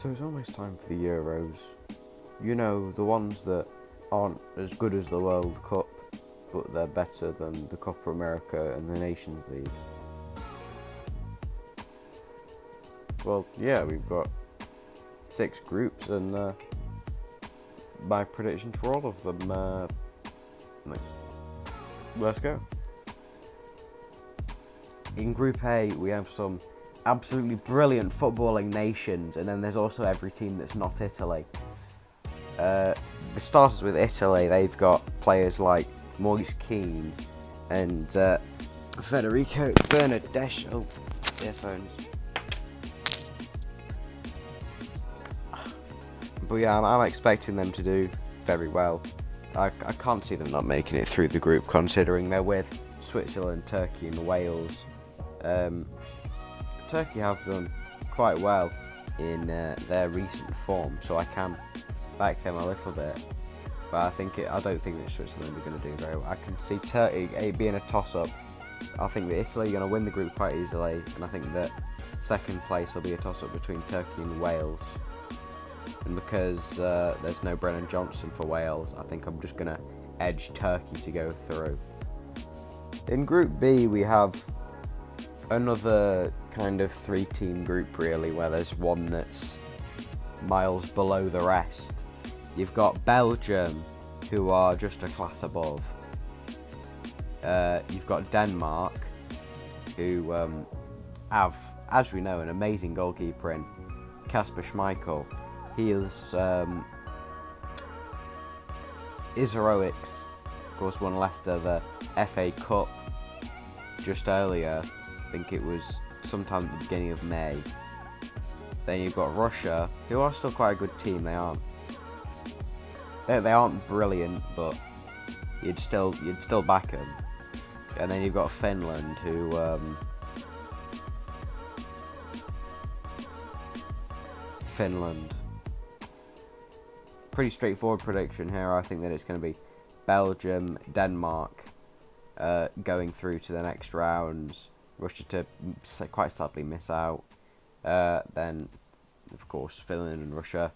So it's almost time for the Euros. You know, the ones that aren't as good as the World Cup, but they're better than the Copa America and the Nations League. Well, yeah, we've got 6 groups, and my predictions for all of them. Let's go. In Group A, we have some absolutely brilliant footballing nations, and then there's also every team that's not Italy. The starters with Italy, they've got players like Moise Kean and Federico Bernardeschi. Oh, earphones. But yeah, I'm expecting them to do very well. I can't see them not making it through the group, considering they're with Switzerland, Turkey and Wales. Turkey have done quite well in their recent form, so I can back them a little bit. But I don't think that Switzerland are going to do very well. I can see Turkey being a toss-up. I think that Italy are going to win the group quite easily, and I think that second place will be a toss-up between Turkey and Wales. And because there's no Brennan Johnson for Wales, I think I'm just going to edge Turkey to go through. In Group B, we have another kind of 3-team group, really, where there's one that's miles below the rest. You've got Belgium, who are just a class above. You've got Denmark, who have, as we know, an amazing goalkeeper in Kasper Schmeichel. He is heroics. Of course, won Leicester the FA Cup just earlier. I think it was sometime at the beginning of May. Then you've got Russia, who are still quite a good team. They aren't brilliant, but you'd still back them. And then you've got Finland, who Finland. Pretty straightforward prediction here. I think that it's going to be Belgium, Denmark going through to the next rounds. Russia to quite sadly miss out. Then, of course, Finland and Russia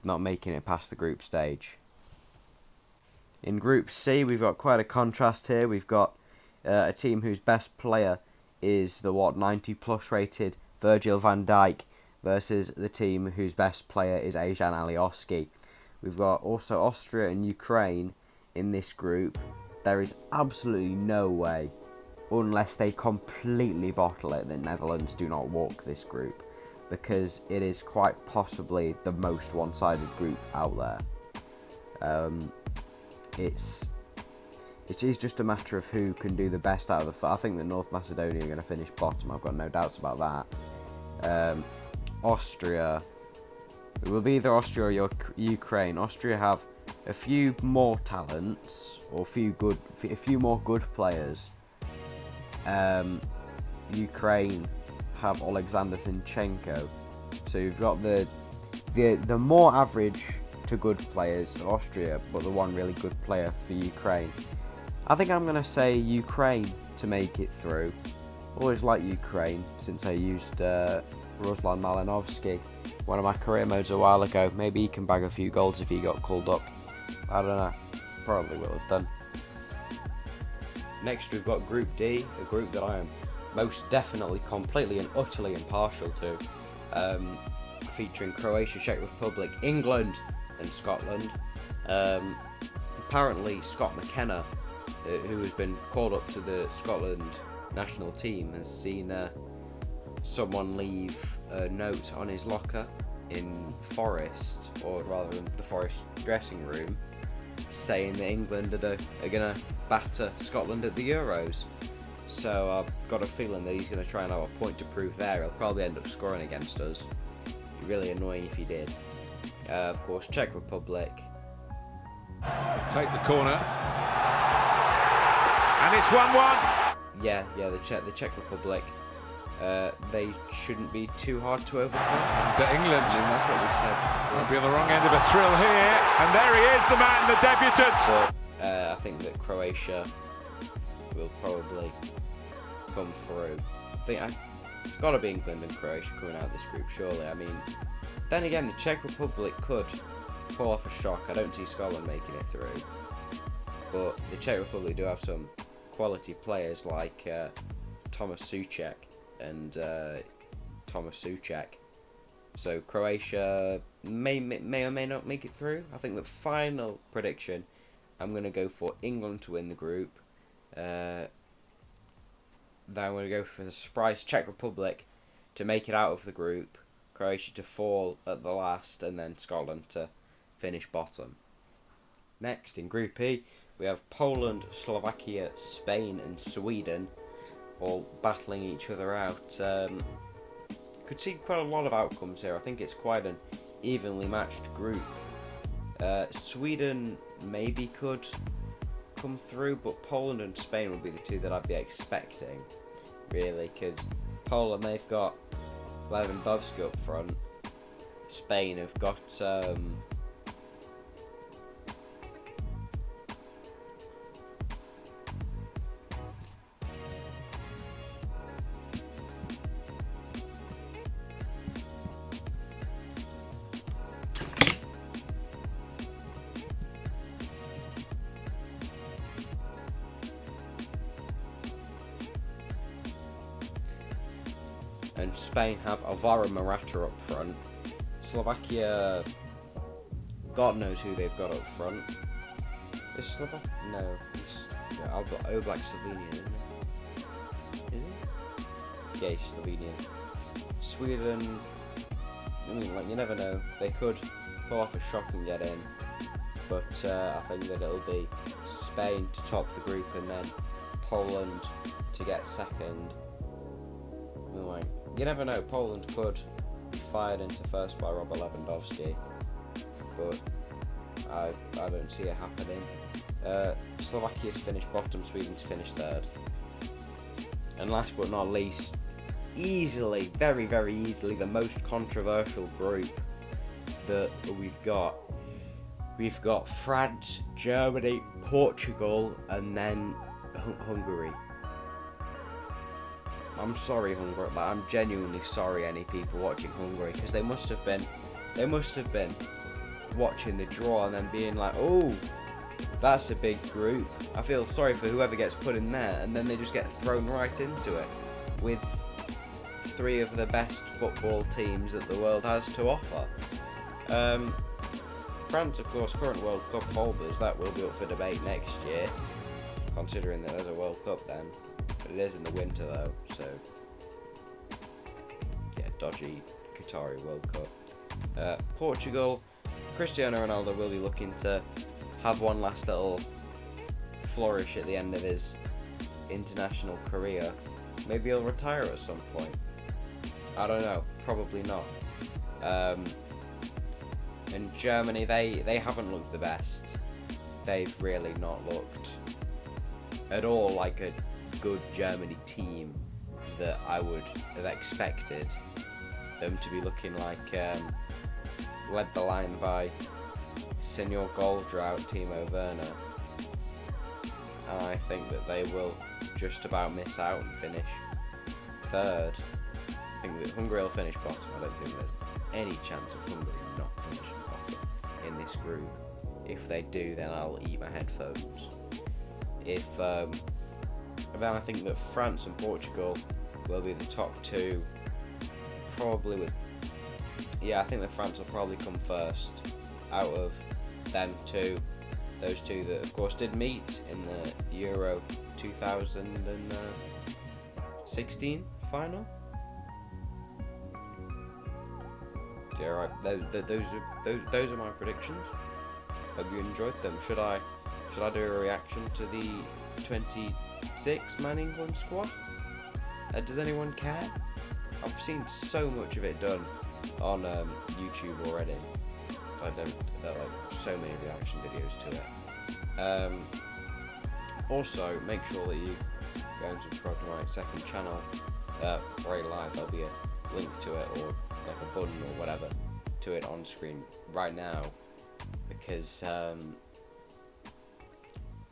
not making it past the group stage. In Group C, we've got quite a contrast here. We've got a team whose best player is the 90+ rated Virgil van Dijk versus the team whose best player is Ejan Alioski. We've got also Austria and Ukraine in this group. There is absolutely no way, unless they completely bottle it, the Netherlands do not walk this group, because it is quite possibly the most one-sided group out there. It is just a matter of who can do the best out of the. I think that North Macedonia are going to finish bottom. I've got no doubts about that. Austria, it will be either Austria or Ukraine. Austria have a few more talents, or a few more good players. Ukraine have Alexander Zinchenko, so you've got the more average to good players of Austria, but the one really good player for Ukraine. I think I'm going to say Ukraine to make it through. Always like Ukraine since I used Ruslan Malinovsky, one of my career modes a while ago. Maybe he can bag a few goals if he got called up. I don't know. Probably will have done. Next, we've got Group D, a group that I am most definitely, completely and utterly impartial to, featuring Croatia, Czech Republic, England and Scotland. Apparently Scott McKenna, who has been called up to the Scotland national team, has seen someone leave a note on his locker in Forest, or rather in the Forest dressing room, saying that England are going to batter Scotland at the Euros. So I've got a feeling that he's going to try and have a point to prove there. He'll probably end up scoring against us. It'd be really annoying if he did. Of course, Czech Republic. Take the corner. And it's 1-1. Yeah, the Czech Republic. They shouldn't be too hard to overcome. To England. I mean, that's what we said. We'll be on the wrong end of a thrill here. And there he is, the man, the debutant. But I think that Croatia will probably come through. It's got to be England and Croatia coming out of this group, surely. I mean, then again, the Czech Republic could pull off a shock. I don't see Scotland making it through. But the Czech Republic do have some quality players like Thomas Souček and Thomas Souček. So Croatia may or may not make it through. I think the final prediction, I'm going to go for England to win the group. Then I'm going to go for the surprise Czech Republic to make it out of the group, Croatia to fall at the last, and then Scotland to finish bottom. Next, in Group E, we have Poland, Slovakia, Spain and Sweden all battling each other out. Could see quite a lot of outcomes here. I think it's quite an evenly matched group. Sweden maybe could come through, but Poland and Spain would be the two that I'd be expecting, really, because Poland, they've got Lewandowski up front. Spain have got and Spain have Alvaro Morata up front. Slovakia, God knows who they've got up front. Is Slovak? No, it's Oblak Slovenian, isn't it? Is it? Yeah, he's Slovenian. Sweden, you never know. They could pull off a shock and get in, but I think that it'll be Spain to top the group and then Poland to get second. You never know, Poland could be fired into first by Robert Lewandowski, but I don't see it happening. Slovakia to finish bottom, Sweden to finish third. And last but not least, easily, very, very easily, the most controversial group that we've got. We've got France, Germany, Portugal, and then Hungary. I'm sorry, Hungary, but I'm genuinely sorry any people watching Hungary, because they must have been watching the draw and then being like, oh, that's a big group. I feel sorry for whoever gets put in there, and then they just get thrown right into it with three of the best football teams that the world has to offer. France, of course, current World Cup holders, that will be up for debate next year, considering that there's a World Cup then. But it is in the winter though, so yeah, dodgy Qatari World Cup. Portugal, Cristiano Ronaldo will be looking to have one last little flourish at the end of his international career. Maybe he'll retire at some point. I don't know, probably not. And Germany, they haven't looked the best. They've really not looked at all like a good Germany team that I would have expected them to be looking like. Led the line by Senior Goal Drought, Timo Werner, and I think that they will just about miss out and finish third. I think that Hungary will finish bottom. I don't think there's any chance of Hungary not finishing bottom in this group. If they do, then I'll eat my headphones. Then I think that France and Portugal will be the top two, probably with. Yeah, I think that France will probably come first out of them two. Those two that, of course, did meet in the Euro 2016 final. Yeah, right. Those are my predictions. Hope you enjoyed them. Should I do a reaction to the 26-man England squad? Does anyone care? I've seen so much of it done on YouTube already. There are like so many reaction videos to it. Also, make sure that you go and subscribe to my second channel, Ray Live. There'll be a link to it, or like a button or whatever to it on screen right now, because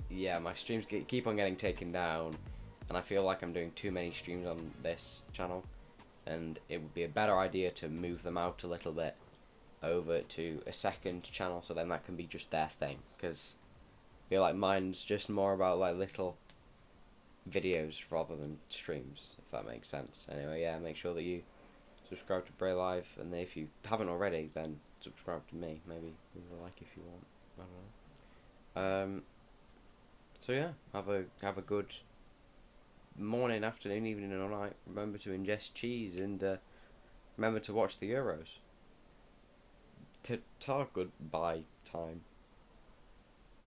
yeah, my streams keep on getting taken down, and I feel like I'm doing too many streams on this channel. and it would be a better idea to move them out a little bit over to a second channel, so then that can be just their thing, because I feel like mine's just more about like little videos rather than streams, if that makes sense. Anyway, yeah, make sure that you subscribe to Bray Live, and if you haven't already, then subscribe to me. Maybe leave a like if you want. I don't know. So yeah, have a good morning, afternoon, evening, or night. Remember to ingest cheese, and remember to watch the Euros. Ta goodbye time.